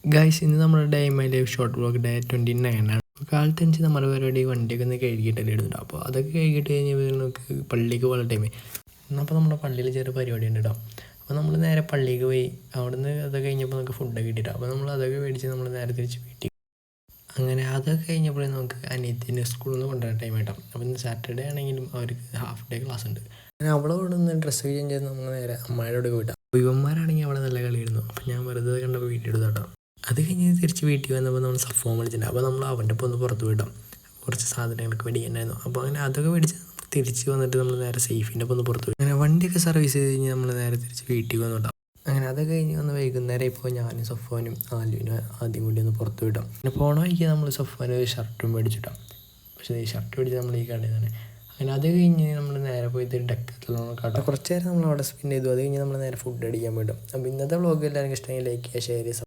Guys ഇന്ന് നമ്മുടെ day my life short vlog day 29 ആണ്. കാലത്ത് വെച്ച് നമ്മുടെ പരിപാടി വണ്ടിയൊക്കെ ഒന്ന് കഴുകിയിട്ടല്ലേ ഇടുന്നുണ്ട്. അപ്പോൾ അതൊക്കെ കഴുകിയിട്ട് കഴിഞ്ഞപ്പോൾ നമുക്ക് പള്ളിക്ക് പോകുന്ന ടൈമേ അപ്പോൾ നമ്മുടെ പള്ളിയിൽ ചെറിയ പരിപാടി ഉണ്ട് കേട്ടോ. അപ്പോൾ നമ്മൾ നേരെ പള്ളിക്ക് പോയി അവിടെ നിന്ന് അതൊക്കെ കഴിഞ്ഞപ്പോൾ നമുക്ക് ഫുഡൊക്കെ കിട്ടിയിട്ടോ. അപ്പോൾ നമ്മൾ അതൊക്കെ മേടിച്ച് നമ്മൾ നേരെ തിരിച്ച് വീട്ടിൽ. അങ്ങനെ അതൊക്കെ കഴിഞ്ഞപ്പോഴേ നമുക്ക് അനിയത്തിൻ്റെ സ്കൂളിൽ നിന്ന് കൊണ്ടുവരാൻ ടൈം ആയിട്ടോ. അപ്പോൾ ഇന്ന് സാറ്റർഡേ ആണെങ്കിലും അവർക്ക് ഹാഫ് ഡേ ക്ലാസ് ഉണ്ട്. അങ്ങനെ അവളോട് ഒന്ന് ഡ്രസ്സ് ചേഞ്ച് ചെയ്ത് നമ്മൾ നേരെ അമ്മയുടെ പോയിട്ടോ. ഇവന്മാരാണെങ്കിൽ അവളെ നല്ല കളിയായിരുന്നു. അപ്പോൾ ഞാൻ വെറുതെ കണ്ടപ്പോൾ വീട്ടിൽ എടുത്തോട്ടോ. അത് കഴിഞ്ഞ് തിരിച്ച് വീട്ടിൽ വന്നപ്പോൾ നമ്മൾ സഫോൺ വിളിച്ചിട്ടുണ്ട്. അപ്പോൾ നമ്മൾ അവൻ്റെ ഒപ്പം ഒന്ന് പുറത്ത് പോയിട്ടോ. കുറച്ച് സാധനങ്ങളൊക്കെ മേടിക്കാനായിരുന്നു. അപ്പോൾ അങ്ങനെ അതൊക്കെ മേടിച്ച് തിരിച്ച് വന്നിട്ട് നമ്മൾ നേരെ സേഫിൻ്റെ ഒപ്പം ഒന്ന് പുറത്ത് പോയി. അങ്ങനെ വണ്ടിയൊക്കെ സർവീസ് ചെയ്ത് കഴിഞ്ഞ് നമ്മൾ നേരെ തിരിച്ച് വീട്ടിൽ വന്നിട്ടോ. അങ്ങനെ അതൊക്കെ കഴിഞ്ഞ് വന്ന് വൈകുന്നേരം ഇപ്പോൾ ഞാനും സഫോനും ആലുവിനും ആദ്യം കൂടി ഒന്ന് പുറത്ത് വിട്ടോ. പിന്നെ പോണ വഴിക്ക് നമ്മൾ സഫോന് ഒരു ഷർട്ടും മേടിച്ചിട്ടോ. പക്ഷേ ഈ ഷർട്ട് മേടിച്ച് നമ്മൾ ഈ കടയിൽ തന്നെ. അങ്ങനെ അത് കഴിഞ്ഞ് നമ്മൾ നേരെ പോയിട്ട് ഡെക്കത്തിലോൺ കാട്ടോ. കുറച്ച് നേരം നമ്മൾ അവിടെ സ്പെൻഡ് ചെയ്തു. അത് കഴിഞ്ഞ് നമ്മൾ നേരെ ഫുഡ് അടിക്കാൻ പോയിട്ടു. അപ്പോൾ ഇന്നത്തെ വ്ളോഗ് എല്ലാവർക്കും ഇഷ്ടമെങ്കിൽ ലൈക്ക് ചെയ്യുക, ഷെയർ ചെയ്യുക.